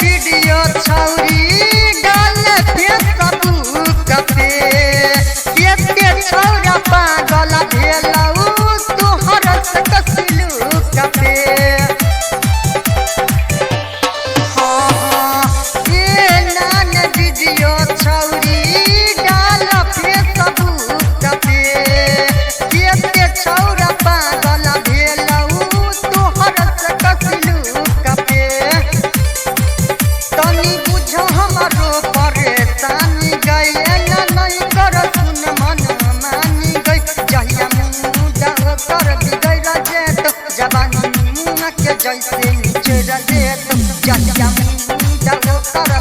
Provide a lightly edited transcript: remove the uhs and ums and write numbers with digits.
video छौरी डाल Facebook पे केते छौरा पागल भेलौ तोहर सलूक पे वीडियो छौरी डाल फेसबुक पे केते छौरा पागल भेलौ तोहर सलूक पे तनी बुझ हमरो परेशानी गए नहीं कर सुन मन मानी गई जहिया मुँह कर बिगड़ जेत जवानी मुँह के जैसे नीचे जेत जहिया मुँह कर